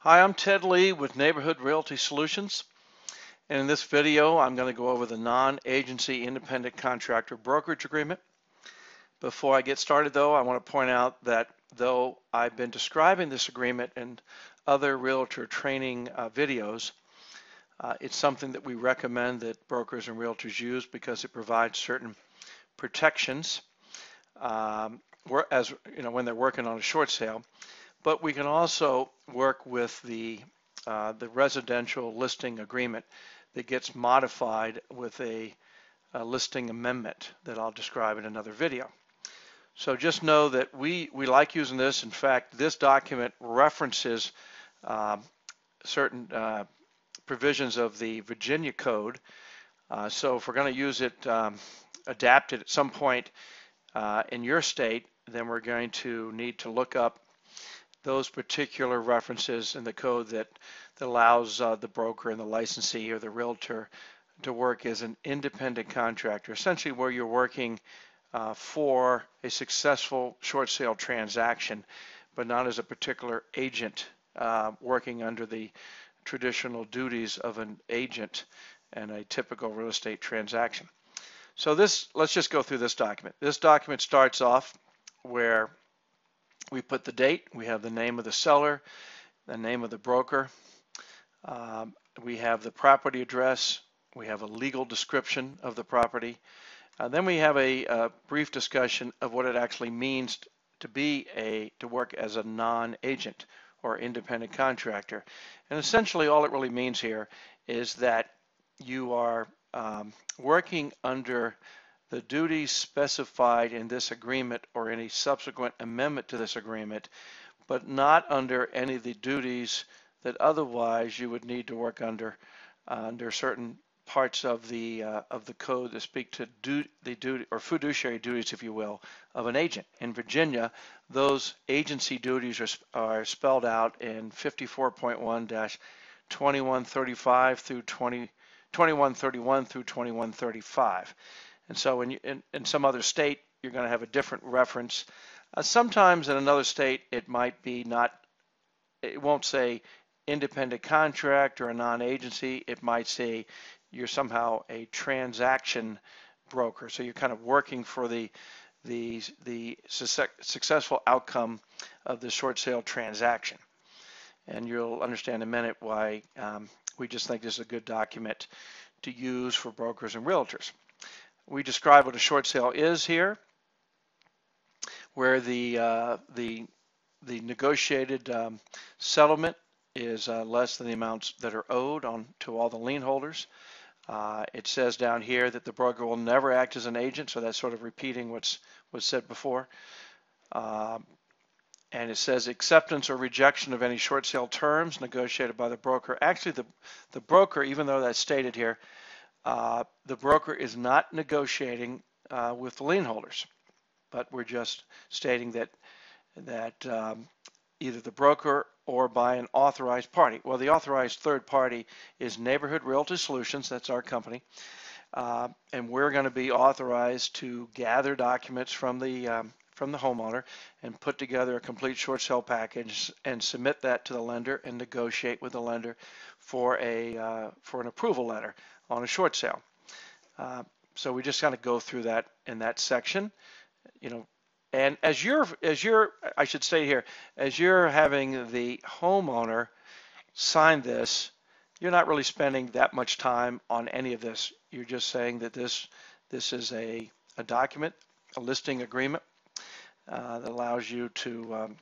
Hi, I'm Ted Lee with Neighborhood Realty Solutions, and in this video I'm going to go over the non-agency independent contractor brokerage agreement. Before I get started though, I want to point out that though I've been describing this agreement in other realtor training videos, it's something that we recommend that brokers and realtors use because it provides certain protections as you know when they're working on a short sale. But we can also work with the residential listing agreement that gets modified with a listing amendment that I'll describe in another video. So just know that we like using this. In fact, this document references certain provisions of the Virginia Code. So if we're going to use it, adapt it at some point in your state, then we're going to need to look up those particular references in the code that allows the broker and the licensee or the realtor to work as an independent contractor, essentially where you're working for a successful short sale transaction, but not as a particular agent working under the traditional duties of an agent in a typical real estate transaction. So let's just go through this document. This document starts off where we put the date, we have the name of the seller, the name of the broker, we have the property address, we have a legal description of the property, then we have a brief discussion of what it actually means to work as a non-agent or independent contractor. And essentially all it really means here is that you are working under the duties specified in this agreement or any subsequent amendment to this agreement, but not under any of the duties that otherwise you would need to work under certain parts of the code that speak to the duty or fiduciary duties, if you will, of an agent. In Virginia, those agency duties are spelled out in 54.1-2135 through 2131 through 2135. And so in some other state, you're going to have a different reference. Sometimes in another state, it might be it won't say independent contract or a non-agency. It might say you're somehow a transaction broker. So you're kind of working for the successful outcome of the short sale transaction. And you'll understand in a minute why we just think this is a good document to use for brokers and realtors. We describe what a short sale is here, where the negotiated settlement is less than the amounts that are owed to all the lien holders. It says down here that the broker will never act as an agent, so that's sort of repeating what's said before. And it says acceptance or rejection of any short sale terms negotiated by the broker. Actually, the broker, even though that's stated here, the broker is not negotiating with the lien holders, but we're just stating that either the broker or by an authorized party. Well, the authorized third party is Neighborhood Realty Solutions. That's our company, and we're going to be authorized to gather documents from the homeowner and put together a complete short sale package and submit that to the lender and negotiate with the lender for an approval letter on a short sale. So we just kind of go through that in that section, and I should say here, as you're having the homeowner sign this, you're not really spending that much time on any of this. You're just saying that this is a document, a listing agreement that allows you to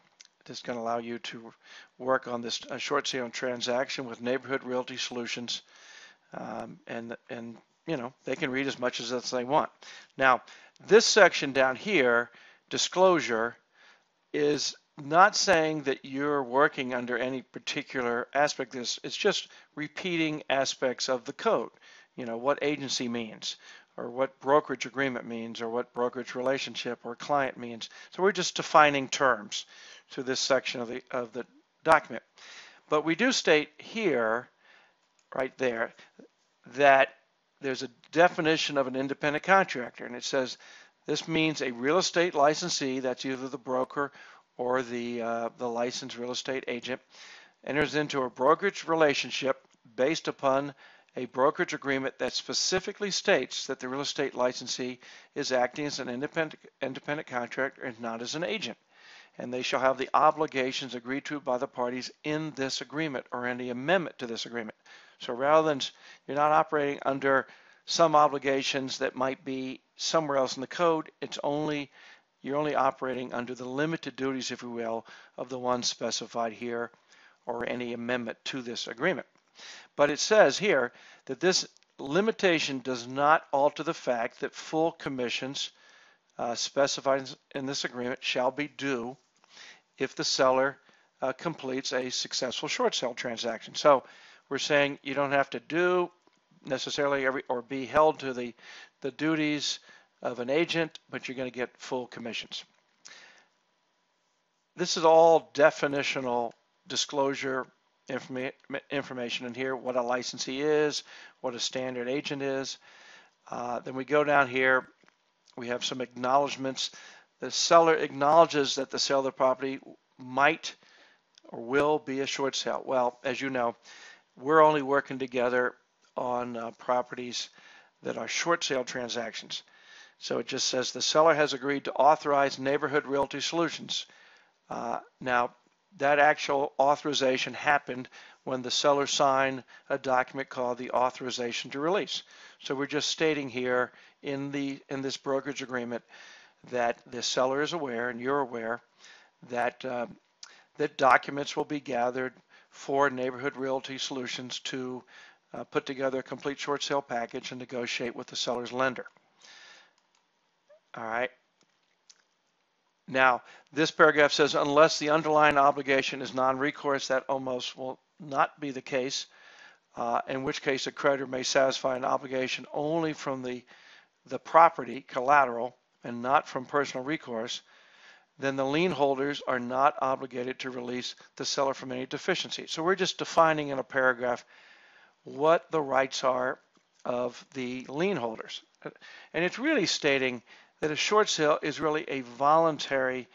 that's going to allow you to work on this short sale transaction with Neighborhood Realty Solutions, and they can read as much as they want. Now, this section down here, disclosure, is not saying that you're working under any particular aspect of this. It's just repeating aspects of the code. What agency means, or what brokerage agreement means, or what brokerage relationship or client means. So we're just defining terms through this section of the document. But we do state here, right there, that there's a definition of an independent contractor, and it says this means a real estate licensee, that's either the broker or the licensed real estate agent, enters into a brokerage relationship based upon a brokerage agreement that specifically states that the real estate licensee is acting as an independent contractor and not as an agent, and they shall have the obligations agreed to by the parties in this agreement or any amendment to this agreement. So rather than you're not operating under some obligations that might be somewhere else in the code, you're only operating under the limited duties, if you will, of the ones specified here or any amendment to this agreement. But it says here that this limitation does not alter the fact that full commissions specified in this agreement shall be due if the seller completes a successful short sale transaction. So we're saying you don't have to do necessarily or be held to the duties of an agent, but you're going to get full commissions. This is all definitional disclosure information in here, what a licensee is, what a standard agent is. Then we go down here, we have some acknowledgments. The seller acknowledges that the sale of the property might or will be a short sale. Well, as you know, we're only working together on properties that are short sale transactions. So it just says the seller has agreed to authorize Neighborhood Realty Solutions. Now, that actual authorization happened when the seller signed a document called the authorization to release. So we're just stating here in this brokerage agreement that the seller is aware and you're aware that that documents will be gathered for Neighborhood Realty Solutions to put together a complete short sale package and negotiate with the seller's lender. All right. Now, this paragraph says, unless the underlying obligation is non-recourse, that almost will not be the case, in which case a creditor may satisfy an obligation only from the property collateral and not from personal recourse, then the lien holders are not obligated to release the seller from any deficiency. So we're just defining in a paragraph what the rights are of the lien holders. And it's really stating that a short sale is really a voluntary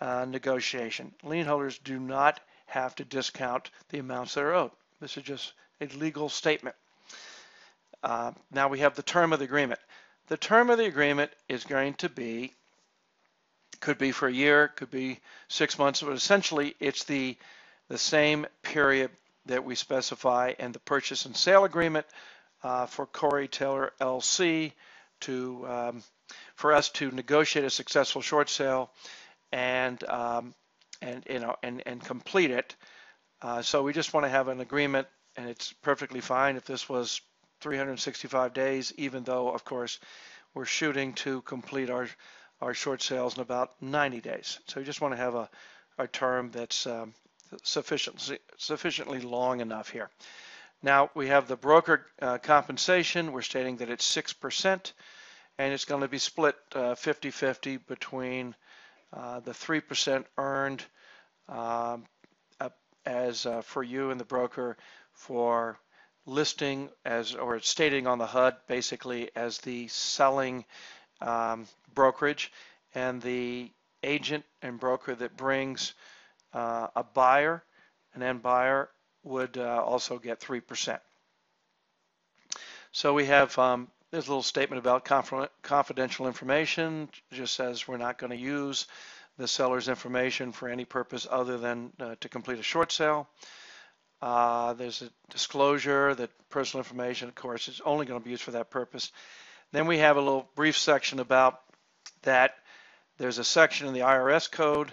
negotiation. Lien holders do not have to discount the amounts that are owed. This is just a legal statement. Now we have the term of the agreement. The term of the agreement is going to be, could be for a year, could be 6 months, but essentially it's the same period that we specify in the purchase and sale agreement for Corey Taylor LC for us to negotiate a successful short sale and complete it. So we just want to have an agreement, and it's perfectly fine if this was 365 days, even though, of course, we're shooting to complete our short sales in about 90 days. So we just want to have a term that's sufficiently long enough here. Now we have the broker compensation. We're stating that it's 6%, and it's going to be split 50-50 between the 3% earned as for you and the broker for listing or stating on the HUD basically as the selling brokerage, and the agent and broker that brings a buyer, an end buyer, would also get 3%. So we have there's a little statement about confidential information. It just says we're not going to use the seller's information for any purpose other than to complete a short sale. There's a disclosure that personal information, of course, is only going to be used for that purpose. Then we have a little brief section about that. There's a section in the IRS code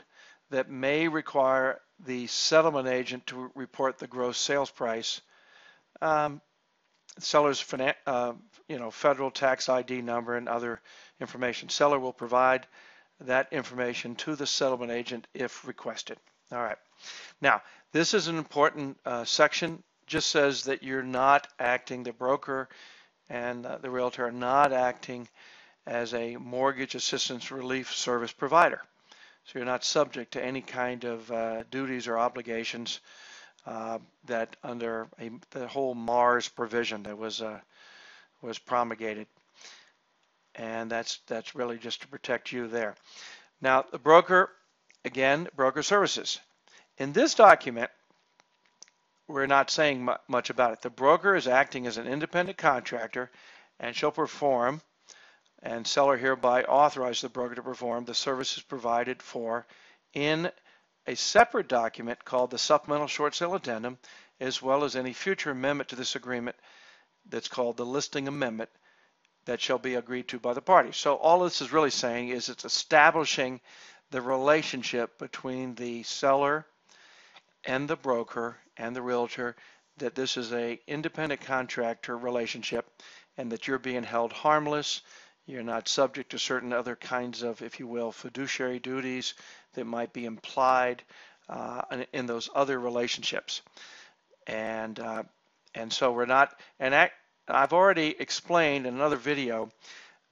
that may require the settlement agent to report the gross sales price. Seller's federal tax ID number and other information. Seller will provide that information to the settlement agent if requested. All right. Now, this is an important section. Just says that you're not acting, the broker and the realtor are not acting as a mortgage assistance relief service provider. So you're not subject to any kind of duties or obligations that under the whole MARS provision that was promulgated, and that's really just to protect you there. Now the broker, again, broker services. In this document, we're not saying much about it. The broker is acting as an independent contractor and shall perform, and seller hereby authorizes the broker to perform the services provided for in a separate document called the Supplemental Short Sale Addendum, as well as any future amendment to this agreement that's called the Listing Amendment that shall be agreed to by the parties. So all this is really saying is it's establishing the relationship between the seller and the broker and the realtor, that this is a independent contractor relationship and that you're being held harmless. You're not subject to certain other kinds of, if you will, fiduciary duties that might be implied in those other relationships. And so we're not, and I've already explained in another video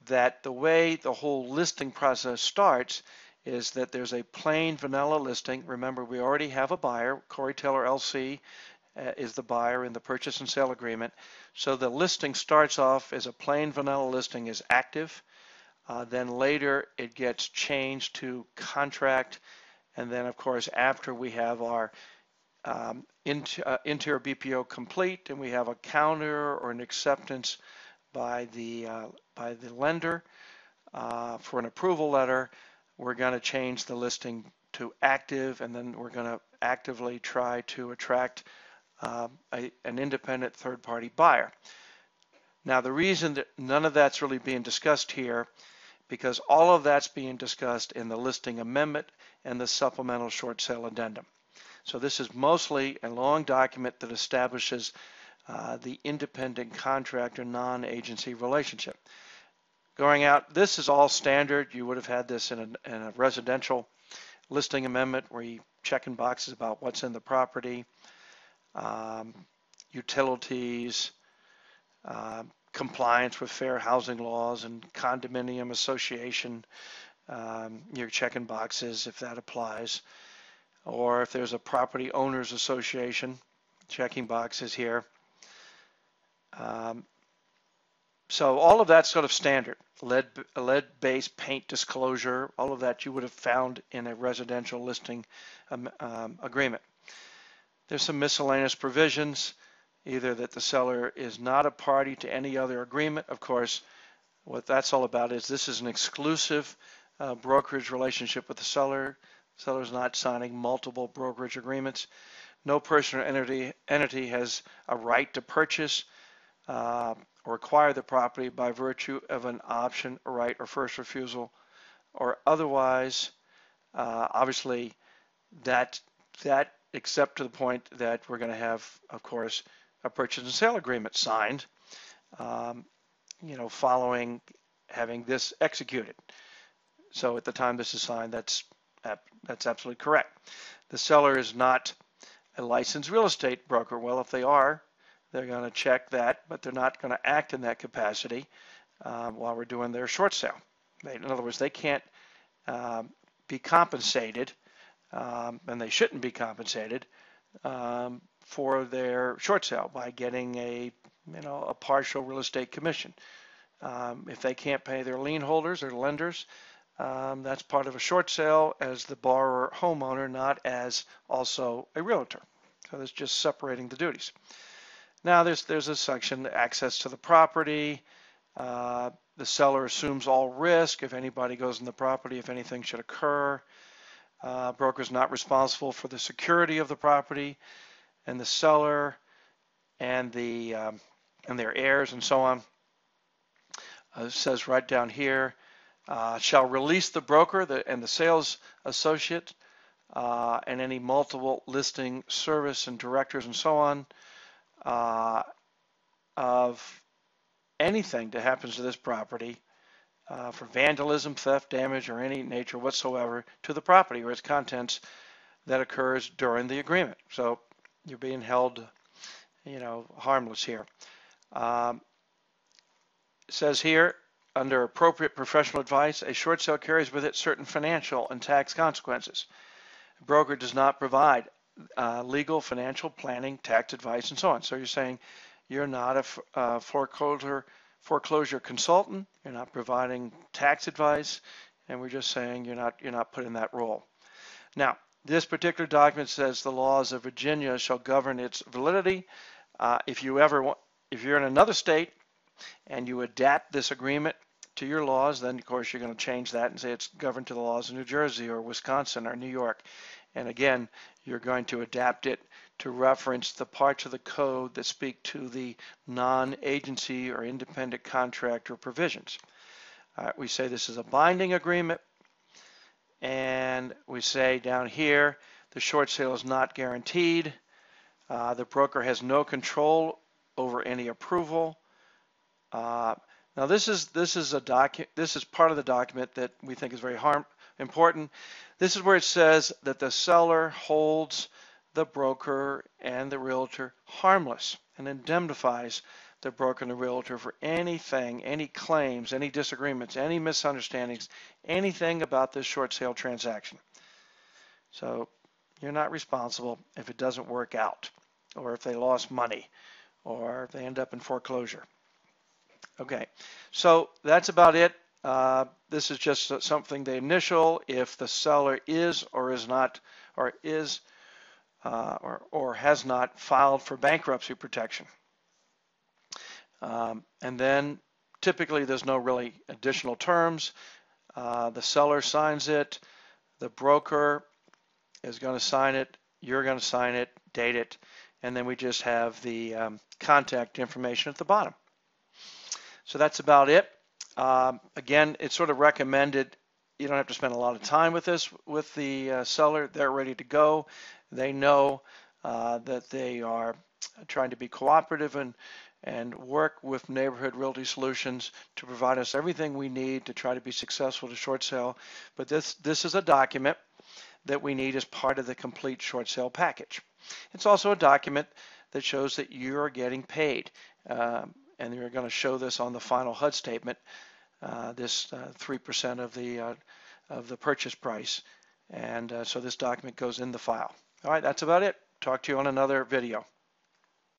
that the way the whole listing process starts is that there's a plain vanilla listing. Remember, we already have a buyer. Corey Taylor LC is the buyer in the purchase and sale agreement. So the listing starts off as a plain vanilla listing, is active. Then later it gets changed to contract. And then, of course, after we have our interior BPO complete and we have a counter or an acceptance by the lender for an approval letter, we're going to change the listing to active, and then we're going to actively try to attract an independent third-party buyer. Now, the reason that none of that's really being discussed here, because all of that's being discussed in the listing amendment and the supplemental short sale addendum. So this is mostly a long document that establishes the independent contractor non-agency relationship. Going out, this is all standard. You would have had this in a residential listing amendment where you check in boxes about what's in the property, utilities, compliance with fair housing laws and condominium association. You're checking boxes if that applies. Or if there's a property owners association, checking boxes here. So all of that's sort of standard. Lead-based paint disclosure, all of that you would have found in a residential listing agreement. There's some miscellaneous provisions, either that the seller is not a party to any other agreement. Of course, what that's all about is this is an exclusive brokerage relationship with the seller. The seller is not signing multiple brokerage agreements. No person or entity has a right to purchase or acquire the property by virtue of an option, a right, or first refusal, or otherwise. Obviously, that except to the point that we're going to have, of course, a purchase and sale agreement signed, following having this executed. So at the time this is signed, that's absolutely correct. The seller is not a licensed real estate broker. Well, if they are, they're going to check that, but they're not going to act in that capacity while we're doing their short sale. In other words, they can't be compensated, and they shouldn't be compensated for their short sale by getting a partial real estate commission. If they can't pay their lien holders or lenders, that's part of a short sale as the borrower homeowner, not as also a realtor. So that's just separating the duties. Now there's a section, access to the property. The seller assumes all risk if anybody goes in the property, if anything should occur. Broker is not responsible for the security of the property, and the seller and their heirs and so on. It says right down here, shall release the broker and the sales associate and any multiple listing service and directors and so on of anything that happens to this property for vandalism, theft, damage, or any nature whatsoever to the property or its contents that occurs during the agreement. So you're being held, harmless here. It says here, under appropriate professional advice, a short sale carries with it certain financial and tax consequences. The broker does not provide legal, financial, planning, tax advice, and so on. So you're saying you're not a foreclosure consultant, you're not providing tax advice, and we're just saying you're not putting that role. Now, This particular document says the laws of Virginia shall govern its validity. If you're in another state and you adapt this agreement to your laws, then of course you're going to change that and say it's governed to the laws of New Jersey or Wisconsin or New York. And again, you're going to adapt it to reference the parts of the code that speak to the non-agency or independent contractor provisions. We say this is a binding agreement, and we say down here the short sale is not guaranteed. The broker has no control over any approval. Now this is part of the document that we think is very important. This is where it says that the seller holds the broker and the realtor harmless and indemnifies the broker and the realtor for anything, any claims, any disagreements, any misunderstandings, anything about this short sale transaction. So you're not responsible if it doesn't work out, or if they lost money, or if they end up in foreclosure. Okay, so that's about it. This is just something the initial. If the seller is or is not, or is or has not filed for bankruptcy protection, and then typically there's no really additional terms. The seller signs it, the broker is going to sign it, you're going to sign it, date it, and then we just have the contact information at the bottom. So that's about it. Again, it's sort of recommended. You don't have to spend a lot of time with this with the seller. They're ready to go. They know that they are trying to be cooperative and work with Neighborhood Realty Solutions to provide us everything we need to try to be successful to short sale. But this is a document that we need as part of the complete short sale package. It's also a document that shows that you're getting paid. And we're going to show this on the final HUD statement, this 3% of the purchase price. And so this document goes in the file. All right, that's about it. Talk to you on another video.